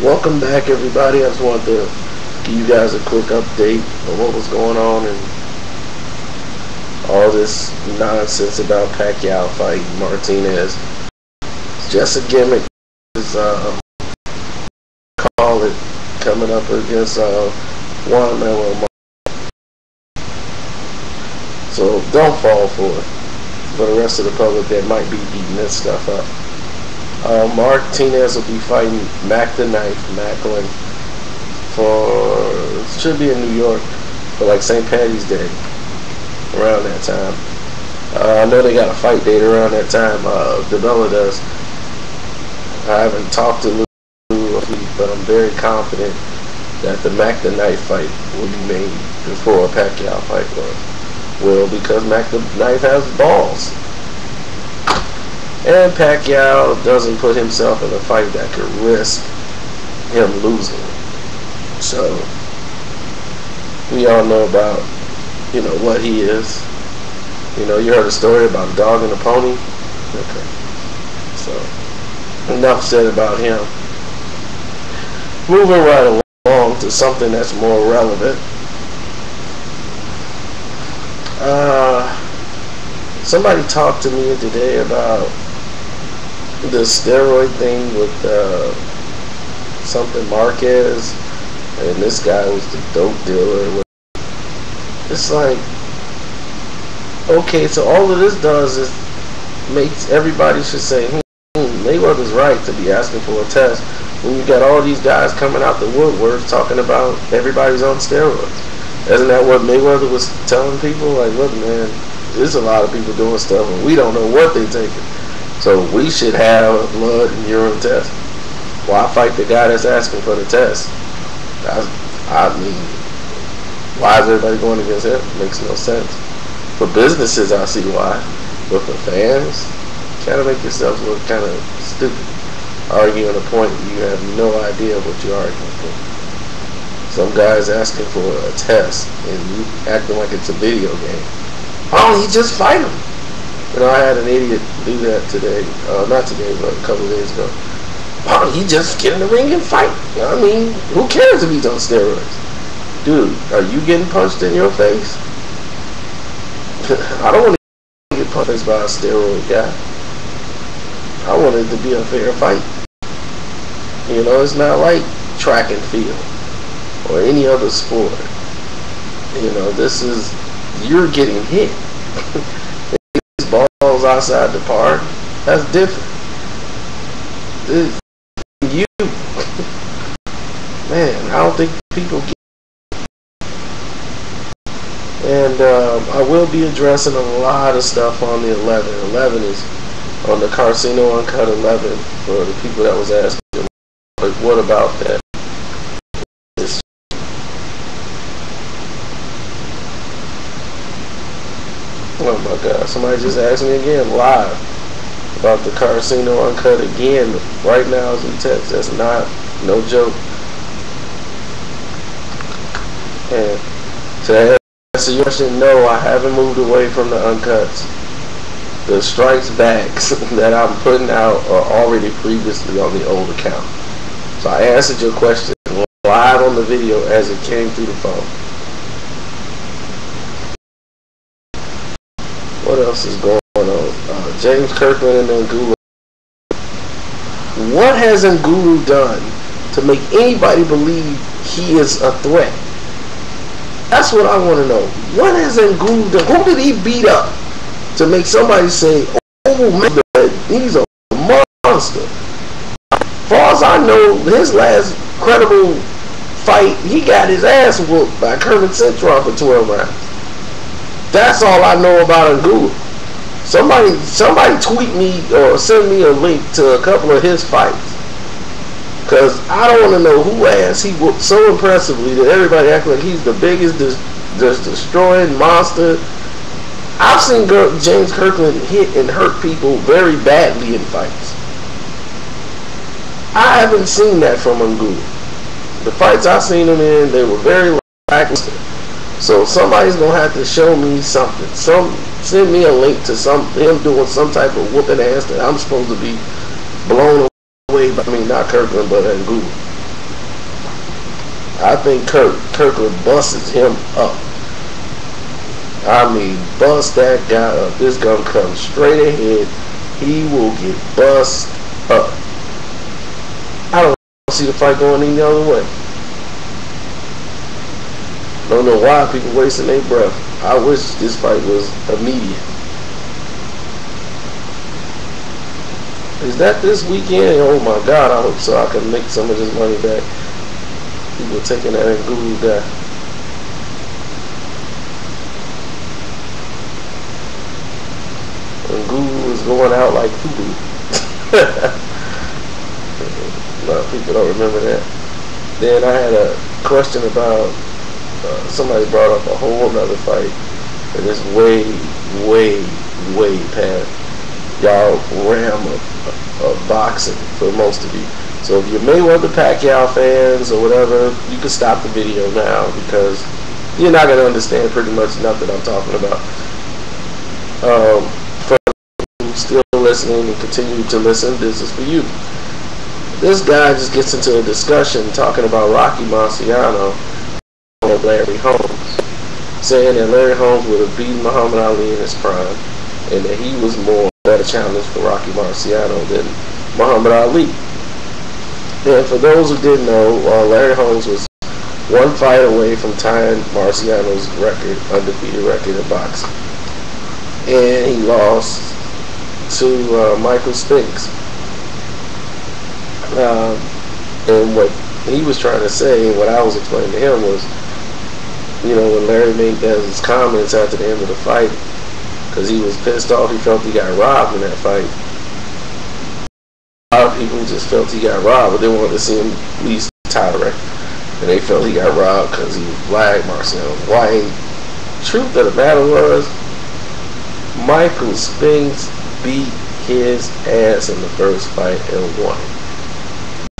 Welcome back, everybody. I just wanted to give you guys a quick update on what was going on and all this nonsense about Pacquiao fighting Martinez. It's just a gimmick. It's call it coming up against Juan Manuel. So don't fall for it. For the rest of the public that might be eating this stuff up. Martinez will be fighting Macklin for, should be in New York, for like St. Patty's Day, around that time. I know they got a fight date around that time, DeBella does. I haven't talked to Lou, but I'm very confident that the Macklin fight will be made before a Pacquiao fight will, because Macklin has balls. And Pacquiao doesn't put himself in a fight that could risk him losing. So we all know about, what he is. You heard a story about a dog and a pony. Okay. So enough said about him. Moving right along to something that's more relevant. Somebody talked to me today about the steroid thing with something Marquez, and this guy was the dope dealer. It's like, okay, so all of this does is makes everybody should say, Mayweather's right to be asking for a test when you got all these guys coming out the woodwork talking about everybody's on steroids. Isn't that what Mayweather was telling people? Like, look, man, there's a lot of people doing stuff and we don't know what they're taking. So we should have a blood and urine test. Why fight the guy that's asking for the test? I mean, why is everybody going against him? Makes no sense. For businesses, I see why. But for fans, kind of make yourselves look kind of stupid. Arguing a point you have no idea what you're arguing for. Some guy's asking for a test and you acting like it's a video game. Oh, he just fight him. I had an idiot do that today. Not today, but a couple of days ago. Oh, he just get in the ring and fight. I mean, who cares if he's on steroids? Dude, are you getting punched in your face? I don't want to get punched by a steroid guy. I want it to be a fair fight. It's not like track and field or any other sport. This is, you're getting hit. Balls outside the park, that's different. You, man, I don't think people get. And I will be addressing a lot of stuff on the 11. 11 is on the Karceno Uncut 11 for the people that was asking, like, what about that? Oh my God, somebody just asked me again live about the Karceno Uncut again right now as we text. That's no joke. And to answer your question, no, I haven't moved away from the uncuts. The strikes backs that I'm putting out are already previously on the old account. So I answered your question live on the video as it came through the phone. What else is going on? James Kirkland and Angulo. What has Angulo done to make anybody believe he is a threat? That's what I want to know. What has Angulo done? Who did he beat up to make somebody say, oh man, he's a monster? As far as I know, his last credible fight, he got his ass whooped by Kermit Centron for 12 rounds. That's all I know about Angulo. Somebody tweet me or send me a link to a couple of his fights. Because I don't want to know who ass he whooped so impressively that everybody act like he's the biggest just destroying monster. I've seen James Kirkland hit and hurt people very badly in fights. I haven't seen that from Angulo. The fights I've seen him in, they were very lackluster. So somebody's gonna have to show me something. Send me a link to him doing some type of whooping ass that I'm supposed to be blown away by. I mean, not Kirkland, but Angulo. I think Kirkland busts him up. I mean, bust that guy up. This gonna come straight ahead. He will get bust up. I don't see the fight going any other way. Don't know why people wasting their breath. I wish this fight was immediate. Is that this weekend? Oh my God, I hope so. I can make some of this money back. People taking that and Google that. And Google is going out like poo-poo. A lot of people don't remember that. Then I had a question about somebody brought up a whole other fight that is way past y'all realm of boxing for most of you. So if you're Mayweather Pacquiao fans or whatever, you can stop the video now because you're not gonna understand pretty much nothing I'm talking about. For still listening and continue to listen, this is for you. This guy just gets into a discussion talking about Rocky Marciano and Larry Holmes, saying that Larry Holmes would have beaten Muhammad Ali in his prime and that he was more better challenge for Rocky Marciano than Muhammad Ali. And for those who didn't know, Larry Holmes was one fight away from tying Marciano's record, undefeated record in boxing. And he lost to Michael Spinks. And what he was trying to say, and what I was explaining to him was, you know, when Larry made those comments after the end of the fight, because he was pissed off, he felt he got robbed in that fight. A lot of people just felt he got robbed, but they wanted to see him at least tie the record. And they felt he got robbed because he was black, Marciano was white. Truth of the matter was, Michael Spinks beat his ass in the first fight and won.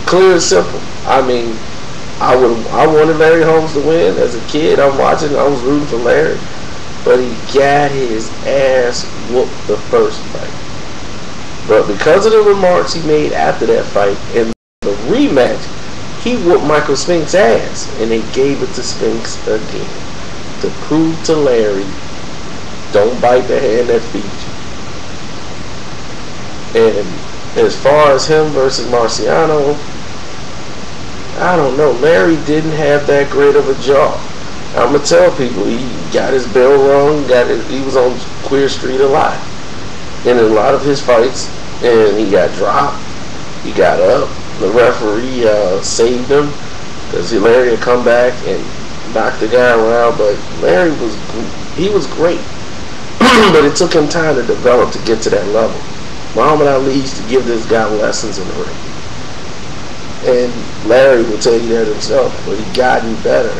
Clear and simple. I mean, I wanted Larry Holmes to win. As a kid, I'm watching, I was rooting for Larry. But he got his ass whooped the first fight. But because of the remarks he made after that fight, in the rematch, he whooped Michael Spinks' ass. And they gave it to Spinks again. To prove to Larry, don't bite the hand that feeds you. And as far as him versus Marciano, I don't know. Larry didn't have that great of a jaw. I'm gonna tell people he got his bell rung. He was on Queer Street a lot, and in a lot of his fights, and he got dropped. He got up. The referee saved him because Larry had come back and knocked the guy around. But Larry was great, but it took him time to develop to get to that level. Muhammad Ali used to give this guy lessons in the ring. And Larry will tell you that himself, but he gotten better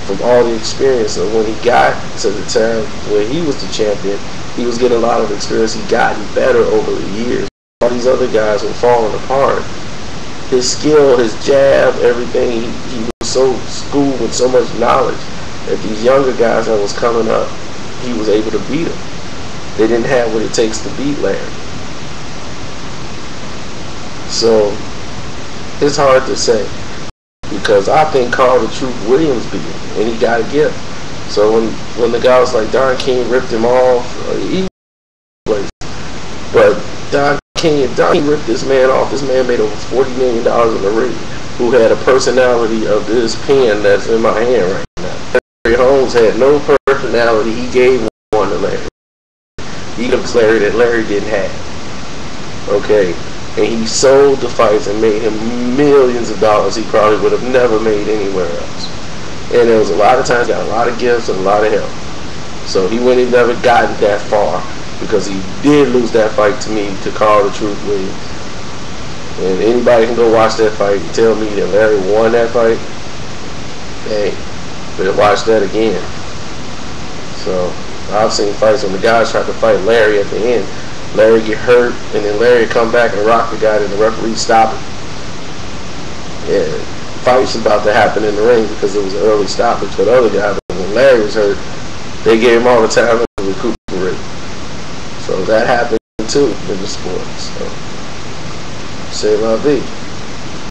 from all the experience. And when he got to the time where he was the champion, he was getting a lot of experience. He gotten better over the years. All these other guys were falling apart. His skill, his jab, everything, he was so schooled with so much knowledge that these younger guys that was coming up, he was able to beat them. They didn't have what it takes to beat Larry. So it's hard to say, because I think Carl the Truth Williams beat him, and he got a gift. So when the guy was like, Don King ripped him off, but Don King ripped this man off. This man made over $40 million in the ring, who had a personality of this pen that's in my hand right now. Larry Holmes had no personality. He gave one to Larry. He gave Larry that Larry didn't have. Okay. And he sold the fights and made him millions of dollars he probably would have never made anywhere else. And there was a lot of times he got a lot of gifts and a lot of help. So he wouldn't have never gotten that far, because he did lose that fight to me, to Carl the Truth Williams. And anybody can go watch that fight and tell me that Larry won that fight. Hey, better watch that again. So I've seen fights when the guys tried to fight Larry at the end. Larry get hurt, and then Larry come back and rock the guy, and the referee stop it. Yeah, fights about to happen in the ring because it was an early stoppage for the other guy. But when Larry was hurt, they gave him all the time to recuperate. So that happened too in the sport. So, c'est la vie.